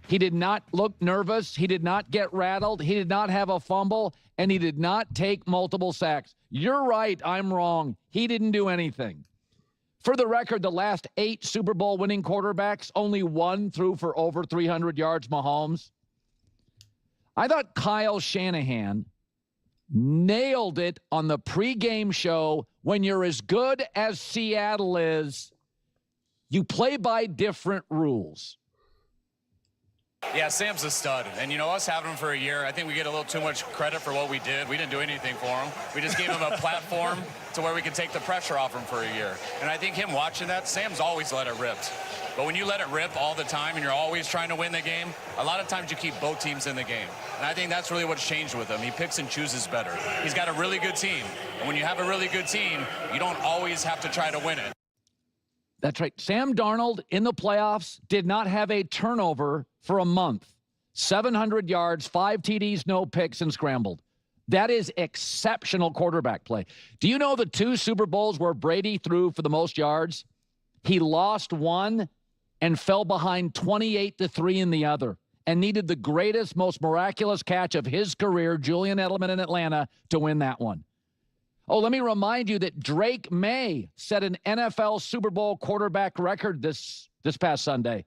He did not look nervous. He did not get rattled. He did not have a fumble, and he did not take multiple sacks. You're right. I'm wrong. He didn't do anything. For the record, the last 8 Super Bowl winning quarterbacks, only one threw for over 300 yards, Mahomes. I thought Kyle Shanahan nailed it on the pregame show. When you're as good as Seattle is, you play by different rules. Yeah, Sam's a stud. And, us having him for a year, I think we get a little too much credit for what we did. We didn't do anything for him. We just gave him a platform to where we could take the pressure off him for a year. And I think him watching that, Sam's always let it rip. But when you let it rip all the time and you're always trying to win the game, a lot of times you keep both teams in the game. And I think that's really what's changed with him. He picks and chooses better. He's got a really good team. And when you have a really good team, you don't always have to try to win it. That's right. Sam Darnold in the playoffs did not have a turnover for a month. 700 yards, 5 TDs, no picks, and scrambled. That is exceptional quarterback play. Do you know the 2 Super Bowls where Brady threw for the most yards? He lost one and fell behind 28-3 in the other and needed the greatest, most miraculous catch of his career, Julian Edelman in Atlanta, to win that one. Oh, let me remind you that Drake May set an NFL Super Bowl quarterback record this past Sunday.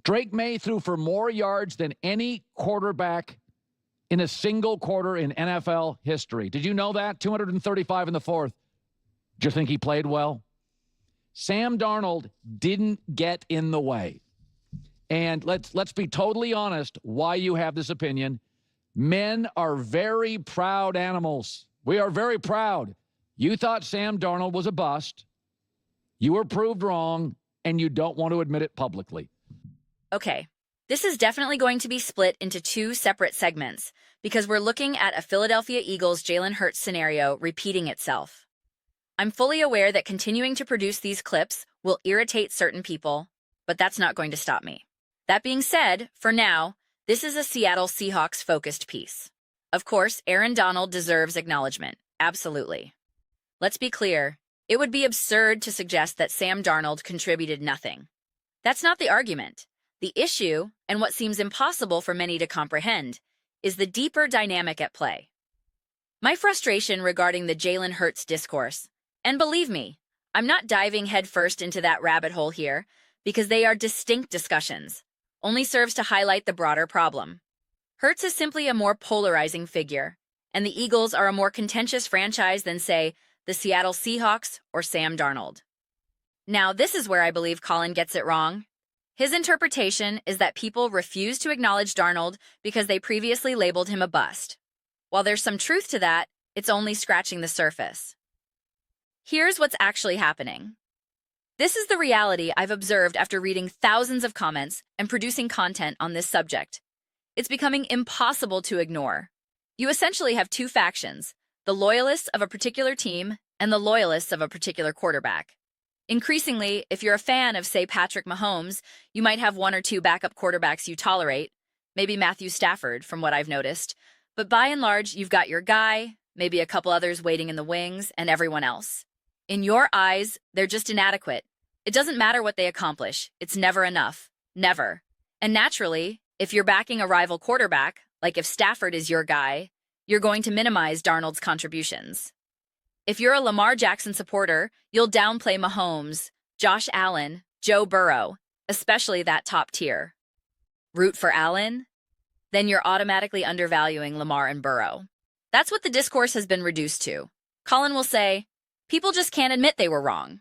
Drake May threw for more yards than any quarterback in a single quarter in NFL history. Did you know that? 235 in the fourth. Do you think he played well? Sam Darnold didn't get in the way. And let's be totally honest why you have this opinion. Men are very proud animals. We are very proud. You thought Sam Darnold was a bust. You were proved wrong, and you don't want to admit it publicly. Okay, this is definitely going to be split into 2 separate segments because we're looking at a Philadelphia Eagles Jalen Hurts scenario repeating itself. I'm fully aware that continuing to produce these clips will irritate certain people, but that's not going to stop me. That being said, for now, this is a Seattle Seahawks-focused piece. Of course, Aaron Donald deserves acknowledgement. Absolutely. Let's be clear. It would be absurd to suggest that Sam Darnold contributed nothing. That's not the argument. The issue, and what seems impossible for many to comprehend, is the deeper dynamic at play. My frustration regarding the Jalen Hurts discourse, and believe me, I'm not diving headfirst into that rabbit hole here because they are distinct discussions, only serves to highlight the broader problem. Hurts is simply a more polarizing figure, and the Eagles are a more contentious franchise than, say, the Seattle Seahawks or Sam Darnold. Now, this is where I believe Colin gets it wrong. His interpretation is that people refuse to acknowledge Darnold because they previously labeled him a bust. While there's some truth to that, it's only scratching the surface. Here's what's actually happening. This is the reality I've observed after reading thousands of comments and producing content on this subject. It's becoming impossible to ignore. You essentially have 2 factions, the loyalists of a particular team and the loyalists of a particular quarterback. Increasingly, if you're a fan of, say, Patrick Mahomes, you might have 1 or 2 backup quarterbacks you tolerate, maybe Matthew Stafford, from what I've noticed. But by and large, you've got your guy, maybe a couple others waiting in the wings, and everyone else. In your eyes, they're just inadequate. It doesn't matter what they accomplish. It's never enough. Never. And naturally, if you're backing a rival quarterback, like if Stafford is your guy, you're going to minimize Darnold's contributions. If you're a Lamar Jackson supporter, you'll downplay Mahomes, Josh Allen, Joe Burrow, especially that top tier. Root for Allen? Then you're automatically undervaluing Lamar and Burrow. That's what the discourse has been reduced to. Colin will say, people just can't admit they were wrong.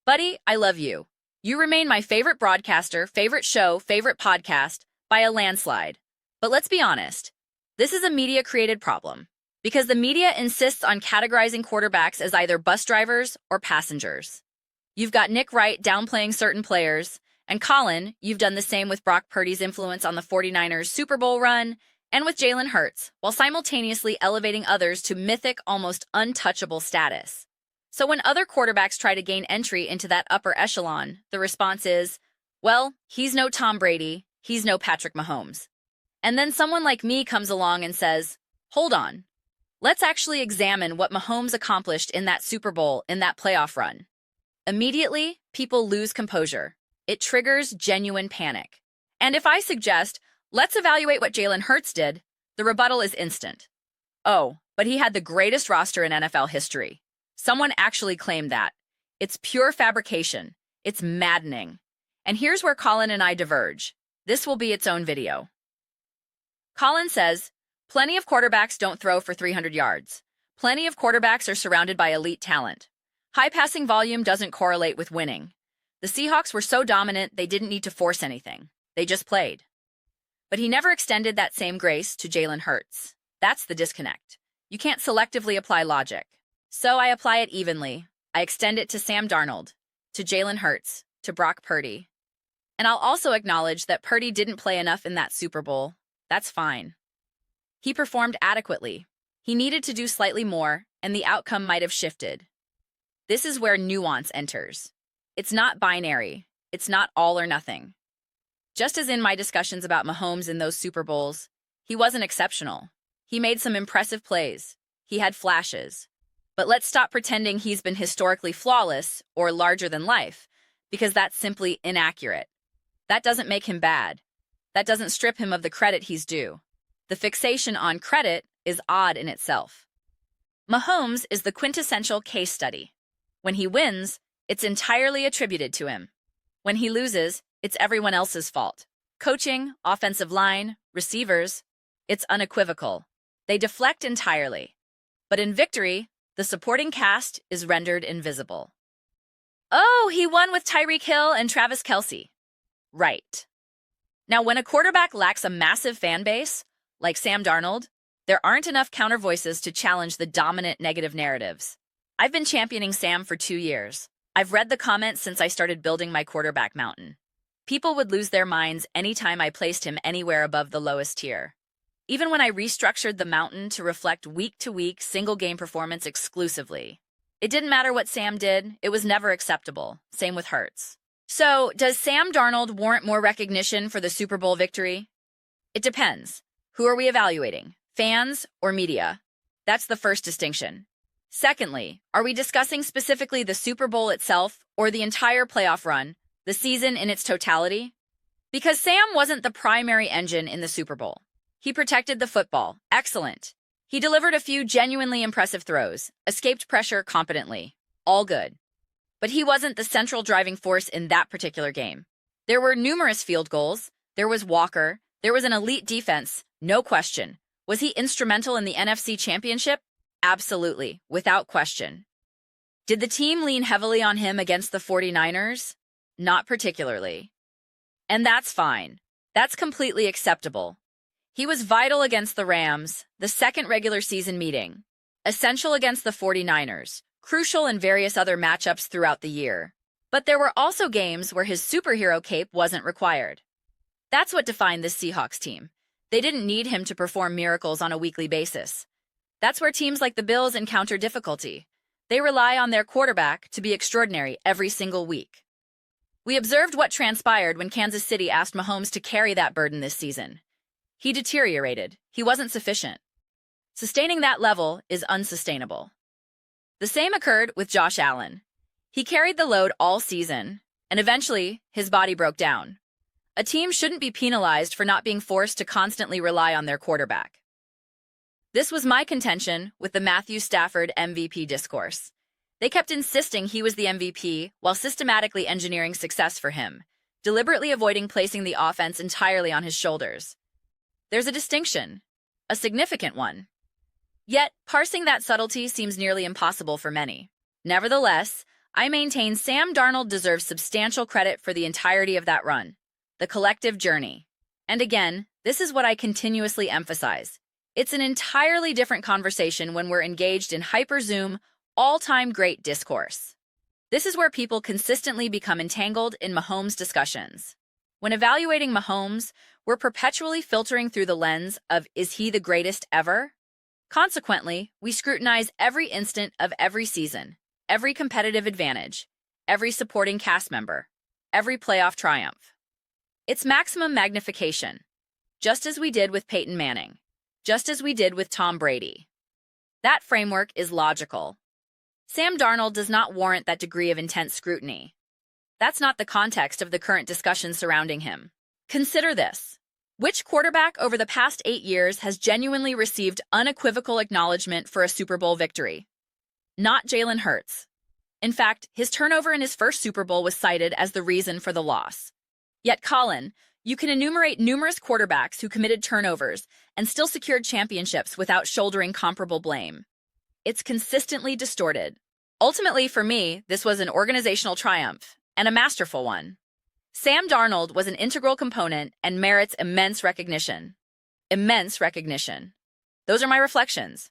Buddy, I love you. You remain my favorite broadcaster, favorite show, favorite podcast, by a landslide. But let's be honest, this is a media-created problem. Because the media insists on categorizing quarterbacks as either bus drivers or passengers. You've got Nick Wright downplaying certain players, and Colin, you've done the same with Brock Purdy's influence on the 49ers' Super Bowl run, and with Jalen Hurts, while simultaneously elevating others to mythic, almost untouchable status. So when other quarterbacks try to gain entry into that upper echelon, the response is, well, he's no Tom Brady, he's no Patrick Mahomes. And then someone like me comes along and says, hold on. Let's actually examine what Mahomes accomplished in that Super Bowl, in that playoff run. Immediately, people lose composure. It triggers genuine panic. And if I suggest, let's evaluate what Jalen Hurts did, the rebuttal is instant. Oh, but he had the greatest roster in NFL history. Someone actually claimed that. It's pure fabrication. It's maddening. And here's where Colin and I diverge. This will be its own video. Colin says, plenty of quarterbacks don't throw for 300 yards. Plenty of quarterbacks are surrounded by elite talent. High passing volume doesn't correlate with winning. The Seahawks were so dominant they didn't need to force anything. They just played. But he never extended that same grace to Jalen Hurts. That's the disconnect. You can't selectively apply logic. So I apply it evenly. I extend it to Sam Darnold, to Jalen Hurts, to Brock Purdy. And I'll also acknowledge that Purdy didn't play enough in that Super Bowl. That's fine. He performed adequately. He needed to do slightly more, and the outcome might have shifted. This is where nuance enters. It's not binary. It's not all or nothing. Just as in my discussions about Mahomes in those Super Bowls, he wasn't exceptional. He made some impressive plays. He had flashes. But let's stop pretending he's been historically flawless or larger than life, because that's simply inaccurate. That doesn't make him bad. That doesn't strip him of the credit he's due. The fixation on credit is odd in itself. Mahomes is the quintessential case study. When he wins, it's entirely attributed to him. When he loses, it's everyone else's fault. Coaching, offensive line, receivers, it's unequivocal. They deflect entirely. But in victory, the supporting cast is rendered invisible. Oh, he won with Tyreek Hill and Travis Kelce. Right. Now, when a quarterback lacks a massive fan base, like Sam Darnold, there aren't enough counter voices to challenge the dominant negative narratives. I've been championing Sam for 2 years. I've read the comments since I started building my quarterback mountain. People would lose their minds anytime I placed him anywhere above the lowest tier. Even when I restructured the mountain to reflect week-to-week single-game performance exclusively. It didn't matter what Sam did, it was never acceptable. Same with Hurts. So, does Sam Darnold warrant more recognition for the Super Bowl victory? It depends. Who are we evaluating? Fans or media? That's the first distinction. Secondly, are we discussing specifically the Super Bowl itself or the entire playoff run, the season in its totality? Because Sam wasn't the primary engine in the Super Bowl. He protected the football. Excellent. He delivered a few genuinely impressive throws, escaped pressure competently. All good. But he wasn't the central driving force in that particular game. There were numerous field goals. There was Walker. There was an elite defense. No question. Was he instrumental in the NFC Championship? Absolutely, without question. Did the team lean heavily on him against the 49ers? Not particularly. And that's fine. That's completely acceptable. He was vital against the Rams, the second regular season meeting, essential against the 49ers, crucial in various other matchups throughout the year. But there were also games where his superhero cape wasn't required. That's what defined this Seahawks team. They didn't need him to perform miracles on a weekly basis. That's where teams like the Bills encounter difficulty. They rely on their quarterback to be extraordinary every single week. We observed what transpired when Kansas City asked Mahomes to carry that burden this season. He deteriorated. He wasn't sufficient. Sustaining that level is unsustainable. The same occurred with Josh Allen. He carried the load all season, and eventually, his body broke down. A team shouldn't be penalized for not being forced to constantly rely on their quarterback. This was my contention with the Matthew Stafford MVP discourse. They kept insisting he was the MVP while systematically engineering success for him, deliberately avoiding placing the offense entirely on his shoulders. There's a distinction, a significant one. Yet, parsing that subtlety seems nearly impossible for many. Nevertheless, I maintain Sam Darnold deserves substantial credit for the entirety of that run, the collective journey. And again, this is what I continuously emphasize. It's an entirely different conversation when we're engaged in hyper-zoom, all-time great discourse. This is where people consistently become entangled in Mahomes discussions. When evaluating Mahomes, we're perpetually filtering through the lens of, is he the greatest ever? Consequently, we scrutinize every instant of every season, every competitive advantage, every supporting cast member, every playoff triumph. It's maximum magnification, just as we did with Peyton Manning, just as we did with Tom Brady. That framework is logical. Sam Darnold does not warrant that degree of intense scrutiny. That's not the context of the current discussion surrounding him. Consider this. Which quarterback over the past 8 years has genuinely received unequivocal acknowledgement for a Super Bowl victory? Not Jalen Hurts. In fact, his turnover in his first Super Bowl was cited as the reason for the loss. Yet, Colin, you can enumerate numerous quarterbacks who committed turnovers and still secured championships without shouldering comparable blame. It's consistently distorted. Ultimately, for me, this was an organizational triumph, and a masterful one. Sam Darnold was an integral component and merits immense recognition. Immense recognition. Those are my reflections.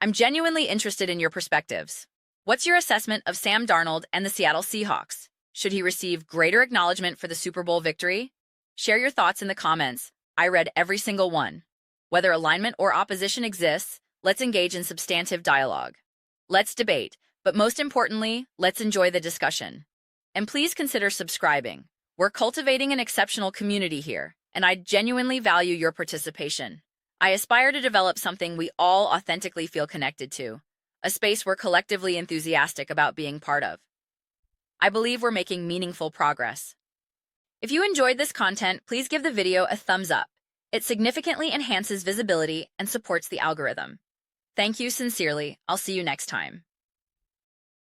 I'm genuinely interested in your perspectives. What's your assessment of Sam Darnold and the Seattle Seahawks? Should he receive greater acknowledgement for the Super Bowl victory? Share your thoughts in the comments. I read every single one. Whether alignment or opposition exists, let's engage in substantive dialogue. Let's debate, but most importantly, let's enjoy the discussion. And please consider subscribing. We're cultivating an exceptional community here, and I genuinely value your participation. I aspire to develop something we all authentically feel connected to, a space we're collectively enthusiastic about being part of. I believe we're making meaningful progress. If you enjoyed this content, please give the video a thumbs up. It significantly enhances visibility and supports the algorithm. Thank you sincerely. I'll see you next time.